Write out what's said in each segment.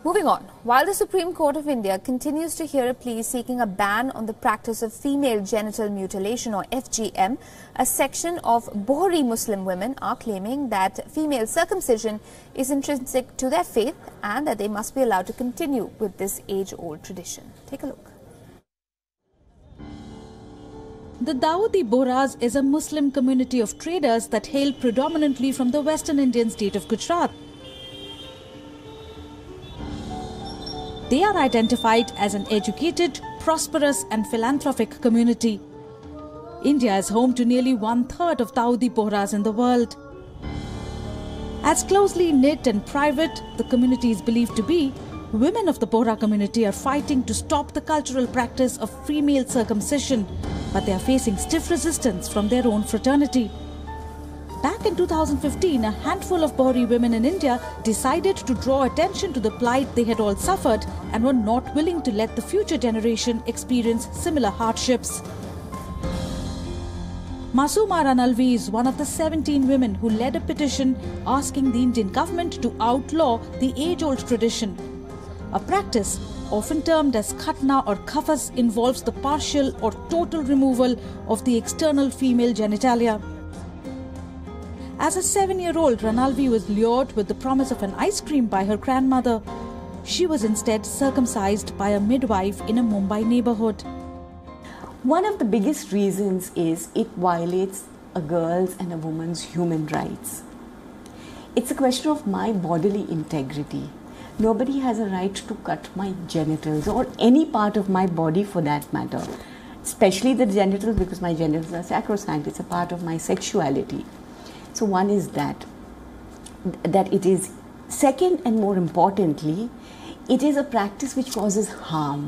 Moving on, while the Supreme Court of India continues to hear a plea seeking a ban on the practice of female genital mutilation or FGM, a section of Bohri Muslim women are claiming that female circumcision is intrinsic to their faith and that they must be allowed to continue with this age-old tradition. Take a look. The Dawoodi Bohras is a Muslim community of traders that hail predominantly from the western Indian state of Gujarat. They are identified as an educated, prosperous and philanthropic community. India is home to nearly 1/3 of Dawoodi Bohras in the world. As closely knit and private the community is believed to be, women of the Bohra community are fighting to stop the cultural practice of female circumcision, but they are facing stiff resistance from their own fraternity. Back in 2015, a handful of Bohri women in India decided to draw attention to the plight they had all suffered and were not willing to let the future generation experience similar hardships. MASOOMA RANALVI is one of the 17 women who led a petition asking the Indian government to outlaw the age-old tradition. A practice, often termed as khatna or kafas, involves the partial or total removal of the external female genitalia. As a 7-year-old, RANALVI was lured with the promise of an ice cream by her grandmother. She was instead circumcised by a midwife in a Mumbai neighborhood. One of the biggest reasons is it violates a girl's and a woman's human rights. It's a question of my bodily integrity. Nobody has a right to cut my genitals or any part of my body for that matter, especially the genitals, because my genitals are sacrosanct. It's a part of my sexuality. So one is that it is. Second, and more importantly, it is a practice which causes harm.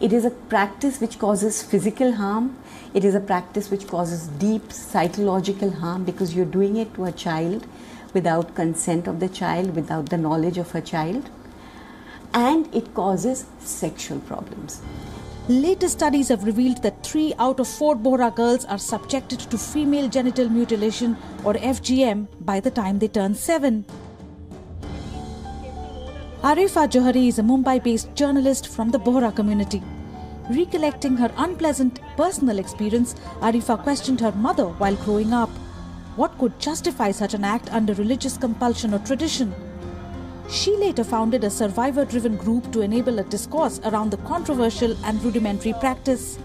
It is a practice which causes physical harm. It is a practice which causes deep psychological harm, because you're doing it to a child without consent of the child, without the knowledge of a child, and it causes sexual problems. Latest studies have revealed that 3 out of 4 Bohra girls are subjected to female genital mutilation or FGM by the time they turn 7. Arifa Johari is a Mumbai-based journalist from the Bohra community. Recollecting her unpleasant personal experience, Arifa questioned her mother while growing up. What could justify such an act under religious compulsion or tradition? She later founded a survivor-driven group to enable a discourse around the controversial and rudimentary practice.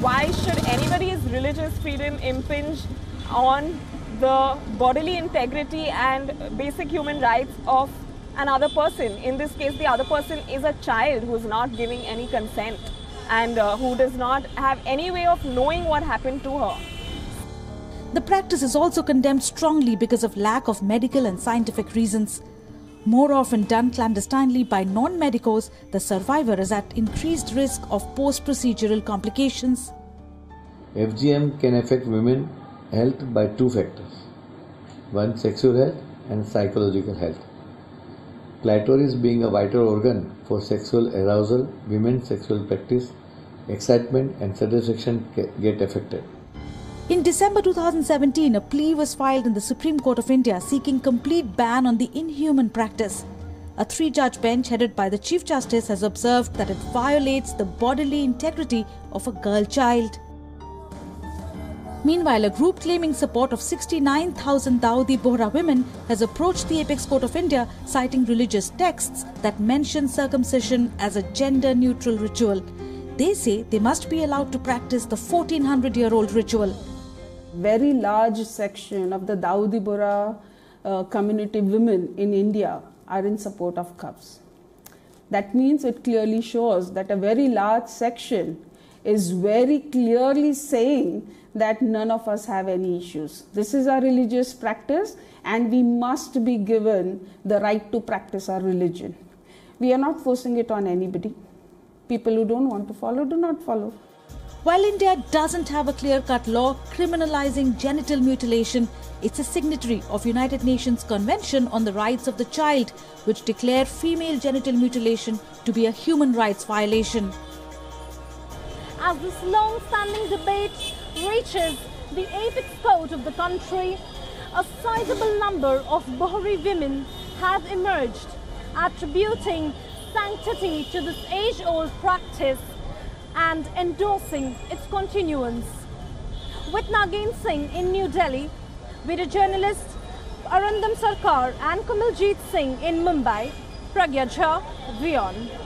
Why should anybody's religious freedom impinge on the bodily integrity and basic human rights of another person? In this case, the other person is a child who is not giving any consent and who does not have any way of knowing what happened to her. The practice is also condemned strongly because of lack of medical and scientific reasons. More often done clandestinely by non-medicos, the survivor is at increased risk of post-procedural complications. FGM can affect women's health by 2 factors. One, sexual health and psychological health. Clitoris being a vital organ for sexual arousal, women's sexual practice, excitement and satisfaction get affected. In December 2017, a plea was filed in the Supreme Court of India seeking complete ban on the inhuman practice. A 3-judge bench headed by the Chief Justice has observed that it violates the bodily integrity of a girl child. Meanwhile, a group claiming support of 69,000 Dawoodi Bohra women has approached the Apex Court of India citing religious texts that mention circumcision as a gender-neutral ritual. They say they must be allowed to practice the 1400-year-old ritual. Very large section of the Dawoodi Bohra community women in India are in support of cuffs. That means it clearly shows that a very large section is very clearly saying that none of us have any issues. This is our religious practice and we must be given the right to practice our religion. We are not forcing it on anybody. People who don't want to follow do not follow. While India doesn't have a clear-cut law criminalizing genital mutilation, it's a signatory of United Nations Convention on the Rights of the Child, which declare female genital mutilation to be a human rights violation. As this long-standing debate reaches the apex court of the country, a sizable number of Bohri women have emerged, attributing sanctity to this age-old practice and endorsing its continuance. With Nagin Singh in New Delhi, video journalists Arundam Sarkar and Kamaljeet Singh in Mumbai, Pragya Jha, WION.